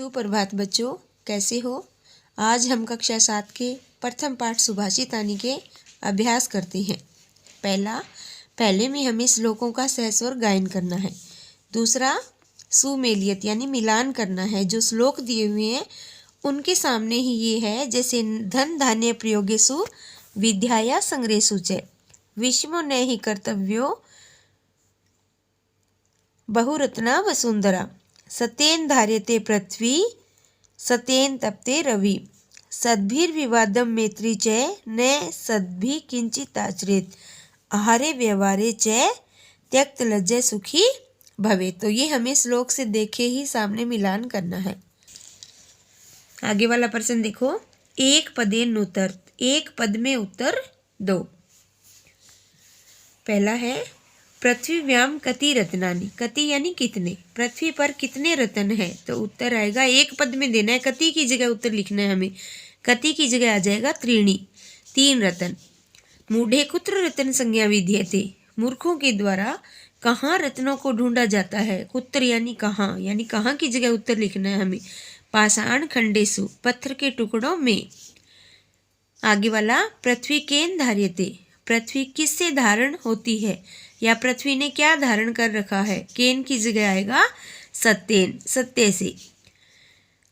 सुप्रभात बच्चों, कैसे हो? आज हम कक्षा 7 के प्रथम पाठ सुभाषितानी के अभ्यास करते हैं। पहले में हमें श्लोकों का सहस्वर गायन करना है। दूसरा सुमेलियत यानी मिलान करना है। जो श्लोक दिए हुए हैं उनके सामने ही ये है, जैसे धन धान्य प्रयोगेषु विद्याया संग्रहेषु च विषमो न हि कर्तव्यो बहुरत्ना वसुंधरा सतेन धार्यते पृथ्वी सतेन तपते रवि सद्भिर्विवादम मैत्री च न सद्भि किंचित आचरेत आहारे व्यवहारे च त्यक्त लज्जा सुखी भवे। तो ये हमें श्लोक से देखे ही सामने मिलान करना है। आगे वाला प्रश्न देखो, एक पदेन उत्तर, एक पद में उत्तर दो। पहला है पृथ्वीव्याम कति रत्नानि, कति यानी कितने, पृथ्वी पर कितने रत्न है। तो उत्तर आएगा, एक पद में देना है, कति की जगह उत्तर लिखना है हमें। कति की जगह आ जाएगा त्रीणि, 3 रत्न। मूढ़े कुत्र रत्न संज्ञा विद्यते, मूर्खों के द्वारा कहाँ रत्नों को ढूंढा जाता है। कुत्र यानी कहाँ की जगह उत्तर लिखना है हमें। पाषाण खंडेषु, पत्थर के टुकड़ों में। आगे वाला पृथ्वी केन धार्यते, पृथ्वी किससे धारण होती है या पृथ्वी ने क्या धारण कर रखा है। केन की जगह आएगा सत्येन, सत्य से।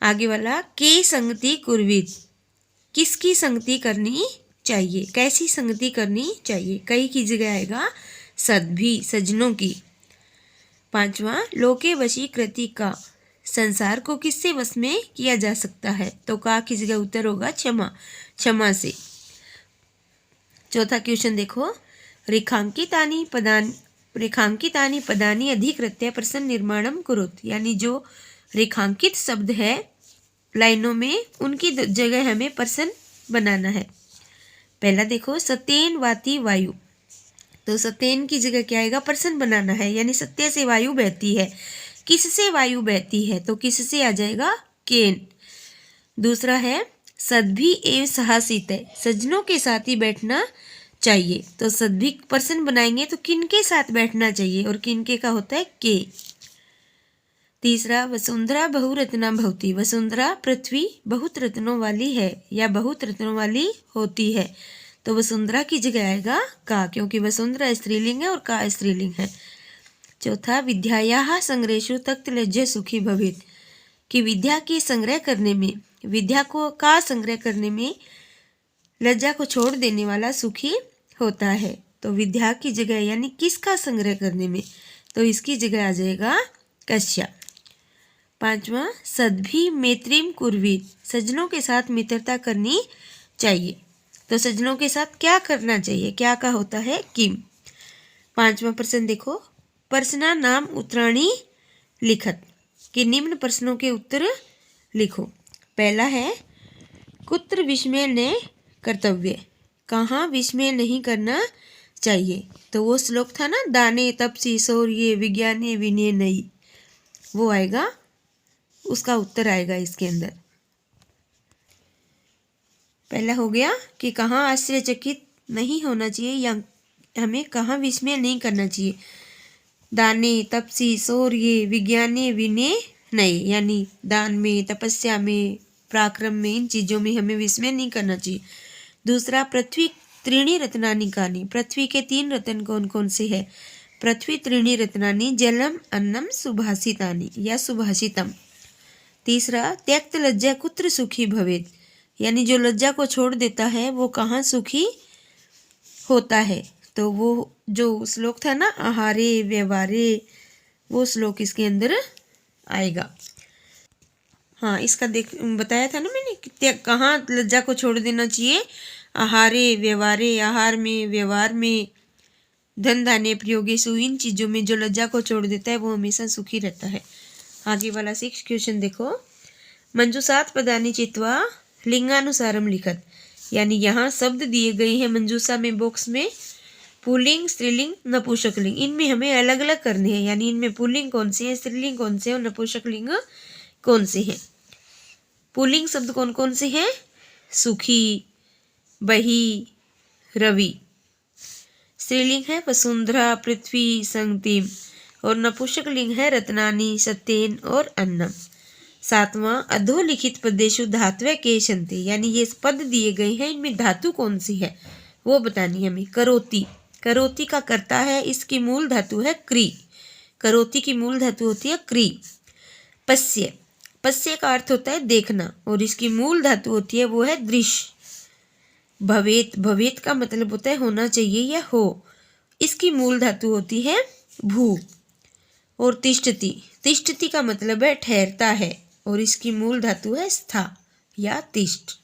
आगे वाला के संगति कुर्वित, किसकी संगति करनी चाहिए, कैसी संगति करनी चाहिए। कई की जगह आएगा सद्भि, सज्जनों की। 5वां लोके वशीकृति का, संसार को किससे वश में किया जा सकता है। तो का की जगह उत्तर होगा क्षमा, क्षमा से। चौथा क्वेश्चन देखो, रेखांकितानि पदानि अधिकृत्य प्रश्न निर्माणम कुरुत, यानी जो रेखांकित शब्द है लाइनों में उनकी जगह हमें प्रश्न बनाना है। पहला देखो, सतेन वाति वायु, तो सतेन की जगह क्या आएगा, प्रश्न बनाना है, यानी सत्य से वायु बहती है। किससे वायु बहती है, तो किससे आ जाएगा केन। दूसरा है सद्भि एवं सहासित, सज्जनों के साथ ही बैठना चाहिए। तो सद्भि पर्सन बनाएंगे तो किनके साथ बैठना चाहिए, और किनके का होता है के। तीसरा वसुंधरा बहुरत्ना भवती, वसुंधरा पृथ्वी बहुत रत्नों वाली है या बहुत रत्नों वाली होती है। तो वसुंधरा की जगह आएगा का, क्योंकि वसुंधरा स्त्रीलिंग है और का स्त्रीलिंग है। चौथा विद्यायाः संग्रहेषु तक्त लज्जा सुखी भवेत्, कि विद्या के संग्रह करने में, विद्या को का संग्रह करने में लज्जा को छोड़ देने वाला सुखी होता है। तो विद्या की जगह यानी किसका संग्रह करने में, तो इसकी जगह आ जाएगा कश्या। 5वां सद्भि मैत्रीम कुर्वीत, सज्जनों के साथ मित्रता करनी चाहिए। तो सज्जनों के साथ क्या करना चाहिए, क्या का होता है किम। 5वां प्रश्न देखो, प्रश्ना नाम उत्तराणी लिखत, कि निम्न प्रश्नों के उत्तर लिखो। पहला है कुत्र विस्मय न कर्तव्य, कहाँ विस्मय नहीं करना चाहिए। तो वो श्लोक था ना, दाने तपसी शौर्य विज्ञाने विनय नहीं, वो आएगा, उसका उत्तर आएगा इसके अंदर। पहला हो गया कि कहाँ आश्चर्यचकित नहीं होना चाहिए या हमें कहाँ विस्मय नहीं करना चाहिए। दाने तपसी शौर्य विज्ञाने विनय नहीं, यानी दान में, तपस्या में, पराक्रम में, इन चीज़ों में हमें विस्मय नहीं करना चाहिए। दूसरा पृथ्वी त्रीणि रत्नानि कानि, पृथ्वी के 3 रत्न कौन कौन से है। पृथ्वी त्रीणि रत्नानि जलम अन्नम सुभाषितानि या सुभाषितम। तीसरा त्यक्त लज्जा कुत्र सुखी भवेत्, यानी जो लज्जा को छोड़ देता है वो कहाँ सुखी होता है। तो वो जो श्लोक था ना, आहारे व्यवहारे, वो श्लोक इसके अंदर आएगा। हाँ, इसका बताया था ना मैंने, कहाँ लज्जा को छोड़ देना चाहिए। आहारे व्यवहारे, आहार में, व्यवहार में, धन धान्य प्रयोगेषु, इन चीज़ों में जो लज्जा को छोड़ देता है वो हमेशा सुखी रहता है। आगे वाला 6 क्वेश्चन देखो, मंजूषात पदानि चित्वा लिंगानुसारम लिखत, यानी यहाँ शब्द दिए गए हैं मंजूषा में, बॉक्स में, पुल्लिंग स्त्रीलिंग नपुंसकलिंग, इनमें हमें अलग अलग करने हैं, यानी इनमें पुल्लिंग कौन से है, स्त्रीलिंग कौन से और नपुंसकलिंग कौन से हैं। पुल्लिंग शब्द कौन कौन से हैं, सुखी, बही, रवि। स्त्रीलिंग है वसुंधरा, पृथ्वी, संगतिम, और नपुंसकलिंग है रत्नानि, सत्येन और अन्नम। सातवां, अधोलिखित पदेषु धात्वे के सन्ति, यानी ये पद दिए गए हैं, इनमें धातु कौन सी है वो बतानी हमें। करोति, करोति का कर्ता है, इसकी मूल धातु है क्री। करोति की मूल धातु होती है क्री। पश्य, पश्य का अर्थ होता है देखना, और इसकी मूल धातु होती है वो है दृश्य। भवेत, भवेत का मतलब होता है होना चाहिए या हो, इसकी मूल धातु होती है भू। और तिष्ठति, तिष्ठति का मतलब है ठहरता है, और इसकी मूल धातु है स्था या तिष्ठ।